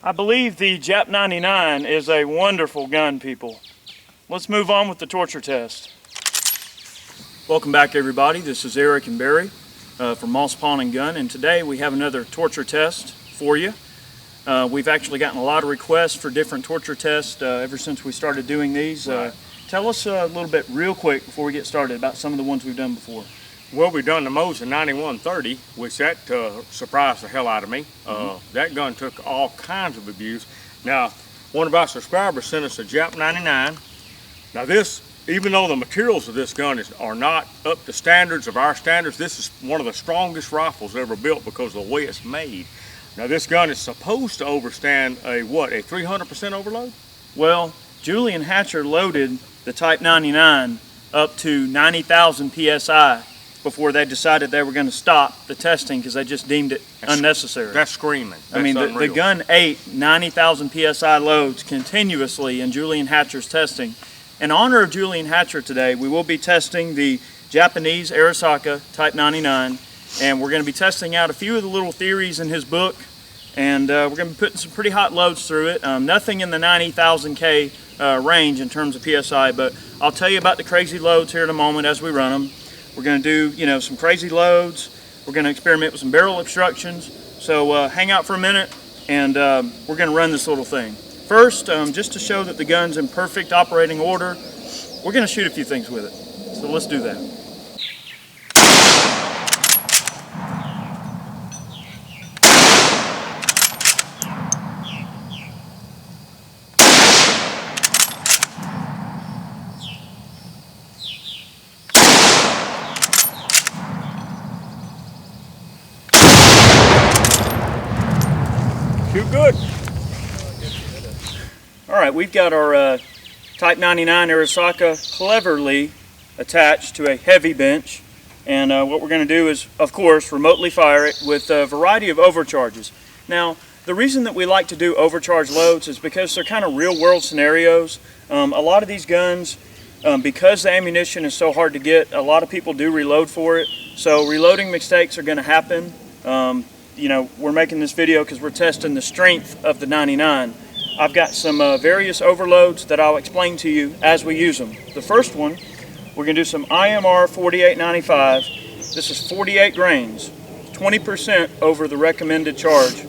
I believe the Jap 99 is a wonderful gun, people. Let's move on with the torture test. Welcome back, everybody. This is Eric and Barry from Moss Pawn & Gun, and today we have another torture test for you. We've actually gotten a lot of requests for different torture tests ever since we started doing these. Tell us a little bit real quick before we get started about some of the ones we've done before. Well, we've done the Mosin 9130, which that surprised the hell out of me. That gun took all kinds of abuse. Now, one of our subscribers sent us a Jap 99. Now this, even though the materials of this gun are not up to standards of our standards, this is one of the strongest rifles ever built because of the way it's made. Now this gun is supposed to overstand a 300% overload? Well, Julian Hatcher loaded the Type 99 up to 90,000 PSI before they decided they were going to stop the testing because they just deemed it unnecessary. That's screaming. I mean, the gun ate 90,000 PSI loads continuously in Julian Hatcher's testing. In honor of Julian Hatcher today, we will be testing the Japanese Arisaka Type 99, and we're going to be testing out a few of the little theories in his book, and we're going to be putting some pretty hot loads through it. Nothing in the 90,000 K range in terms of PSI, but I'll tell you about the crazy loads here in a moment as we run them. We're going to do, some crazy loads. We're going to experiment with some barrel obstructions. So hang out for a minute, and we're going to run this little thing. First, just to show that the gun's in perfect operating order, we're going to shoot a few things with it. So let's do that. Too good. All right, we've got our Type 99 Arisaka cleverly attached to a heavy bench, and what we're going to do is, of course, remotely fire it with a variety of overcharges. Now, the reason that we like to do overcharge loads is because they're kind of real-world scenarios. A lot of these guns, because the ammunition is so hard to get, a lot of people do reload for it, so reloading mistakes are going to happen. We're making this video because we're testing the strength of the 99. I've got some various overloads that I'll explain to you as we use them. The first one, we're going to do some IMR 4895. This is 48 grains, 20% over the recommended charge,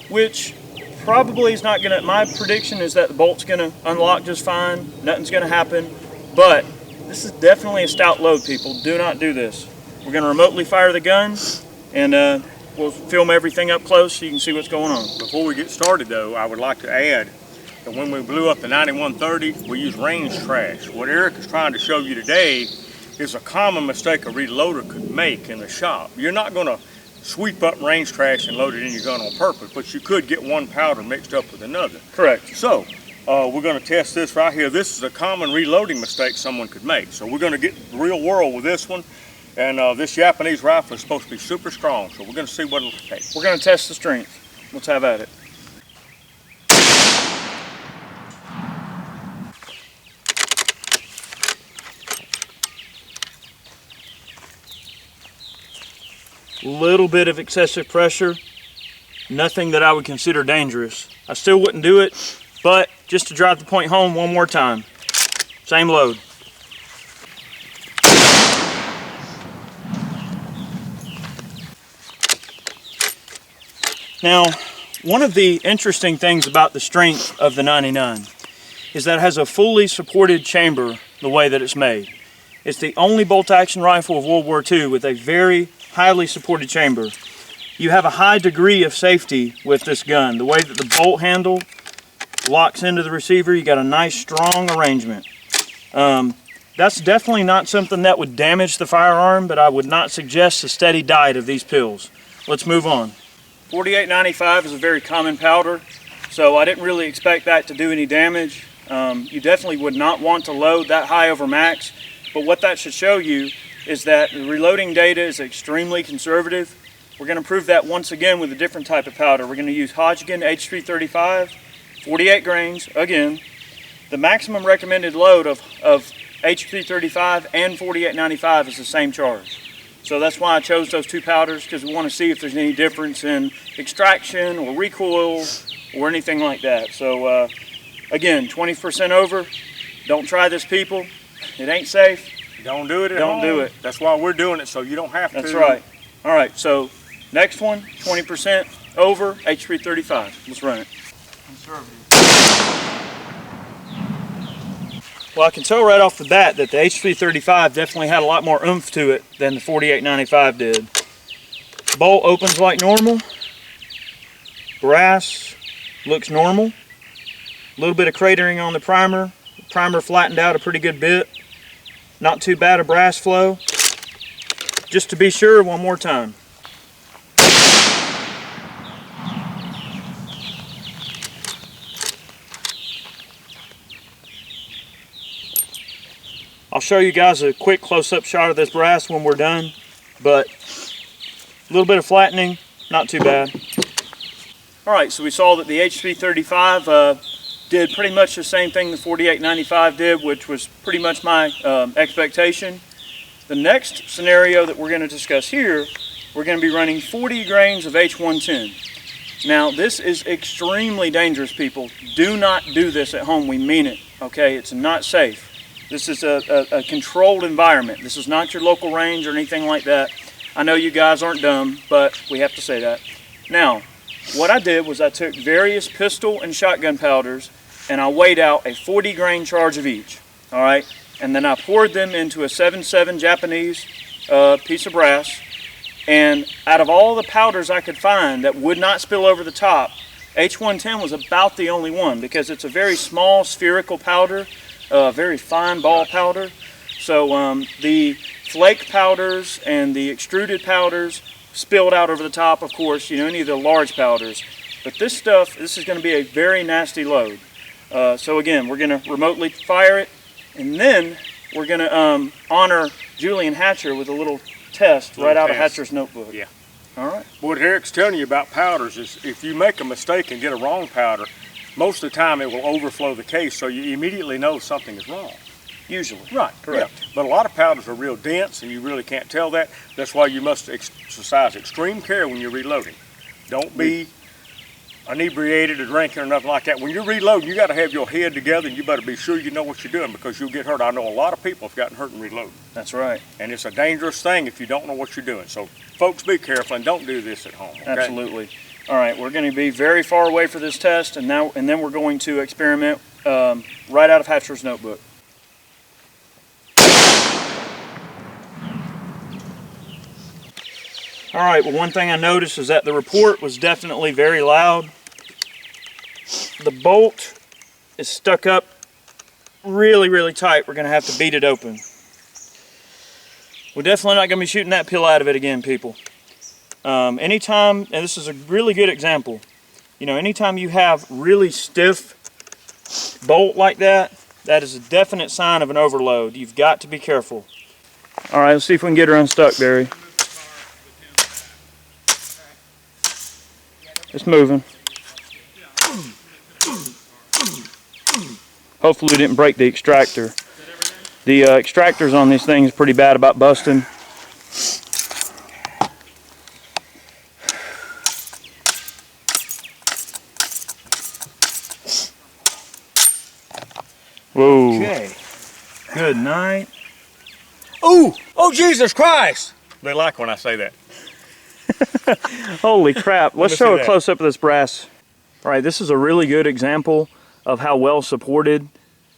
which probably is not going to, my prediction is that the bolt's going to unlock just fine, nothing's going to happen, but this is definitely a stout load, people. Do not do this. We're going to remotely fire the gun, and we'll film everything up close so you can see what's going on. Before we get started though, I would like to add that when we blew up the 9130, we used range trash. What Eric is trying to show you today is a common mistake a reloader could make in the shop. You're not going to sweep up range trash and load it in your gun on purpose, but you could get one powder mixed up with another. Correct. So, we're going to test this right here. This is a common reloading mistake someone could make. So we're going to get the real world with this one. And this Japanese rifle is supposed to be super strong, so we're going to see what it'll take. We're going to test the strength. Let's have at it. A little bit of excessive pressure, nothing that I would consider dangerous. I still wouldn't do it, but just to drive the point home one more time. Same load. Now, one of the interesting things about the strength of the 99 is that it has a fully supported chamber the way that it's made. It's the only bolt-action rifle of World War II with a very highly supported chamber. You have a high degree of safety with this gun. The way that the bolt handle locks into the receiver, you got a nice strong arrangement. That's definitely not something that would damage the firearm, but I would not suggest a steady diet of these pills. Let's move on. 4895 is a very common powder, so I didn't really expect that to do any damage. You definitely would not want to load that high over max, but what that should show you is that the reloading data is extremely conservative. We're going to prove that once again with a different type of powder. We're going to use Hodgkin H335, 48 grains. Again, the maximum recommended load of H335 and 4895 is the same charge. So that's why I chose those two powders, because we want to see if there's any difference in extraction or recoil or anything like that. So again, 20% over. Don't try this, people. It ain't safe. Don't do it at Don't home. do it. That's why we're doing it, so you don't have to. That's right. All right, so next one, 20% over, H335. Let's run it. Well, I can tell right off the bat that the H335 definitely had a lot more oomph to it than the 4895 did. Bolt opens like normal. Brass looks normal. A little bit of cratering on the primer. The primer flattened out a pretty good bit. Not too bad a brass flow. Just to be sure, one more time. I'll show you guys a quick close-up shot of this brass when we're done, but a little bit of flattening, not too bad. Alright, so we saw that the H335 did pretty much the same thing the 4895 did, which was pretty much my expectation. The next scenario that we're going to discuss here, we're going to be running 40 grains of H110. Now, this is extremely dangerous, people. Do not do this at home. We mean it, okay? It's not safe. This is a controlled environment. This is not your local range or anything like that. I know you guys aren't dumb, but we have to say that. Now, what I did was I took various pistol and shotgun powders and I weighed out a 40 grain charge of each, all right? And then I poured them into a 7.7 Japanese piece of brass. And out of all the powders I could find that would not spill over the top, H110 was about the only one, because it's a very small spherical powder, very fine ball powder. So the flake powders and the extruded powders spilled out over the top, of course, you know, any of the large powders. But this stuff, this is going to be a very nasty load. So again, we're going to remotely fire it, and then we're going to honor Julian Hatcher with a little test right out of Hatcher's notebook. Yeah. All right. What Eric's telling you about powders is if you make a mistake and get a wrong powder, most of the time it will overflow the case, so you immediately know something is wrong. Usually. Right, Correct. Yeah. But a lot of powders are real dense and you really can't tell that. That's why you must exercise extreme care when you're reloading. Don't be inebriated or drinking or nothing like that. When you're reloading, you got to have your head together and you better be sure you know what you're doing, because you'll get hurt. I know a lot of people have gotten hurt in reloading. That's right. And it's a dangerous thing if you don't know what you're doing. So folks, be careful and don't do this at home. Okay? Absolutely. All right, we're going to be very far away for this test, and then we're going to experiment right out of Hatcher's notebook. All right, well, one thing I noticed is that the report was definitely very loud. The bolt is stuck up really, really tight. We're going to have to beat it open. We're definitely not going to be shooting that peel out of it again, people. Anytime, and this is a really good example, you know, anytime you have really stiff bolt like that, that is a definite sign of an overload. You've got to be careful. All right, let's see if we can get her unstuck, Barry. It's moving. Hopefully we didn't break the extractor. The extractors on these things are pretty bad about busting. Whoa. Okay. Good night. Oh, Jesus Christ! They like when I say that. Holy crap. Let's me show see a that. close-up of this brass. All right, this is a really good example of how well supported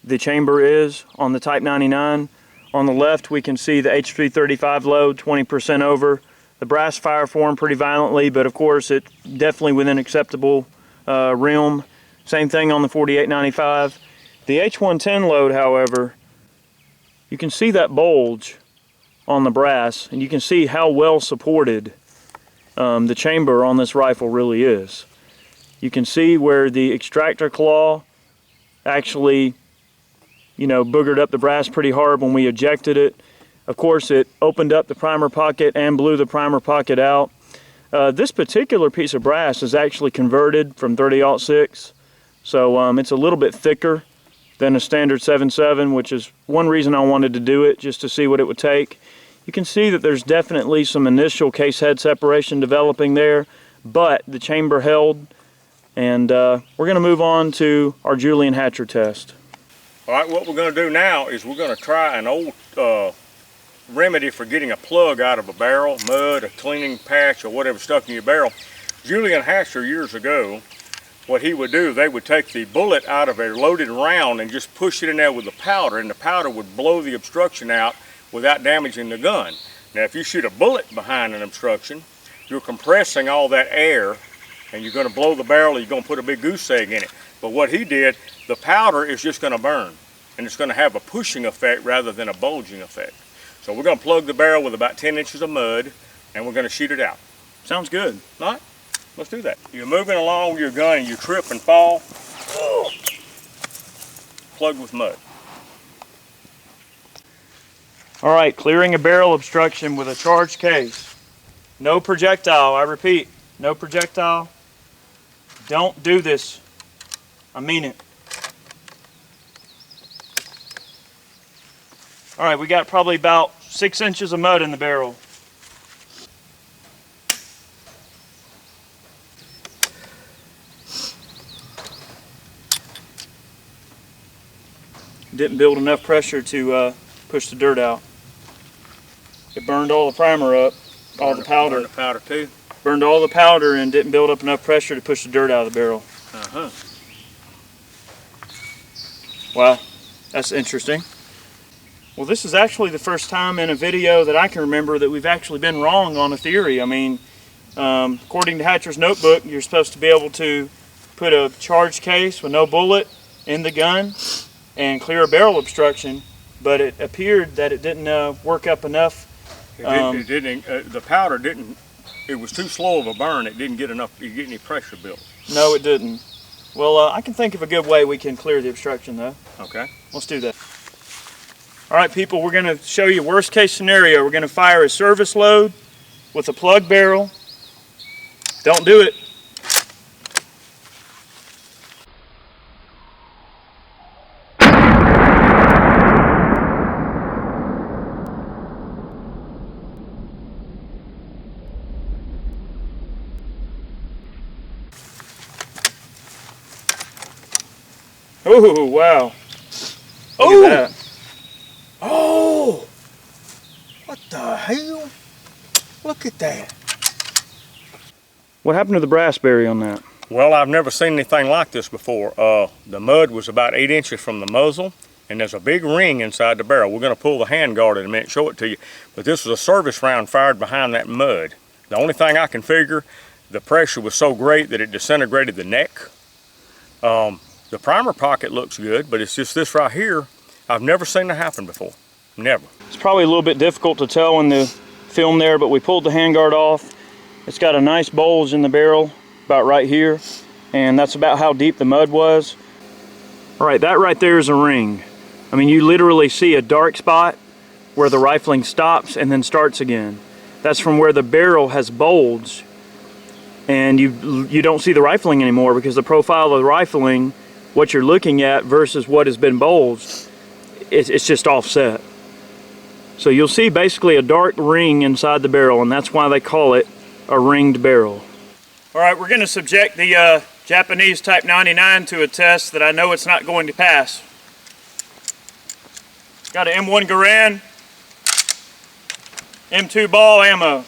the chamber is on the Type 99. On the left, we can see the H335 load, 20% over. The brass fire formed pretty violently, but of course, it's definitely within acceptable realm. Same thing on the 4895. The H110 load, however, you can see that bulge on the brass, and you can see how well supported the chamber on this rifle really is. You can see where the extractor claw actually, you know, boogered up the brass pretty hard when we ejected it. Of course, it opened up the primer pocket and blew the primer pocket out. This particular piece of brass is actually converted from 30-06, so it's a little bit thicker than a standard 7.7, which is one reason I wanted to do it, just to see what it would take. You can see that there's definitely some initial case head separation developing there, but the chamber held, and we're going to move on to our Julian Hatcher test. All right, what we're going to do now is we're going to try an old remedy for getting a plug out of a barrel, mud, a cleaning patch, or whatever stuck in your barrel. Julian Hatcher years ago, what he would do, they would take the bullet out of a loaded round and just push it in there with the powder, and the powder would blow the obstruction out without damaging the gun. Now, if you shoot a bullet behind an obstruction, you're compressing all that air, and you're going to blow the barrel, you're going to put a big goose egg in it. But what he did, the powder is just going to burn, and it's going to have a pushing effect rather than a bulging effect. So we're going to plug the barrel with about 10 inches of mud, and we're going to shoot it out. Sounds good. All right, let's do that. You're moving along with your gun and you trip and fall. Plug with mud. All right, clearing a barrel obstruction with a charged case. No projectile, I repeat, no projectile. Don't do this. I mean it. All right, we got probably about 6 inches of mud in the barrel. Didn't build enough pressure to push the dirt out. It burned all the primer up, all the powder. Burned the powder too. Burned all the powder and didn't build up enough pressure to push the dirt out of the barrel. Uh-huh. Wow, that's interesting. Well, this is actually the first time in a video that I can remember that we've actually been wrong on a theory. I mean, according to Hatcher's notebook, you're supposed to be able to put a charged case with no bullet in the gun and clear a barrel obstruction, but it appeared that it didn't work up enough. The powder didn't, it was too slow of a burn. It didn't get enough, you get any pressure built. No, it didn't. Well, I can think of a good way we can clear the obstruction though. Okay. Let's do that. All right, people, we're going to show you worst case scenario. We're going to fire a service load with a plug barrel. Don't do it. Oh, wow. Look at that. Oh! What the hell? Look at that. What happened to the brass berry on that? Well, I've never seen anything like this before. The mud was about 8 inches from the muzzle, and there's a big ring inside the barrel. We're going to pull the handguard in a minute and show it to you. But this was a service round fired behind that mud. The only thing I can figure, the pressure was so great that it disintegrated the neck. The primer pocket looks good, but it's just this right here. I've never seen that happen before. Never. It's probably a little bit difficult to tell in the film there, but we pulled the handguard off. It's got a nice bulge in the barrel, about right here, and that's about how deep the mud was. All right, that right there is a ring. I mean, you literally see a dark spot where the rifling stops and then starts again. That's from where the barrel has bulged, and you don't see the rifling anymore because the profile of the rifling, what you're looking at versus what has been bulged, it's just offset. So you'll see basically a dark ring inside the barrel, and that's why they call it a ringed barrel. All right, we're going to subject the Japanese Type 99 to a test that I know it's not going to pass. Got an M1 Garand, M2 ball ammo.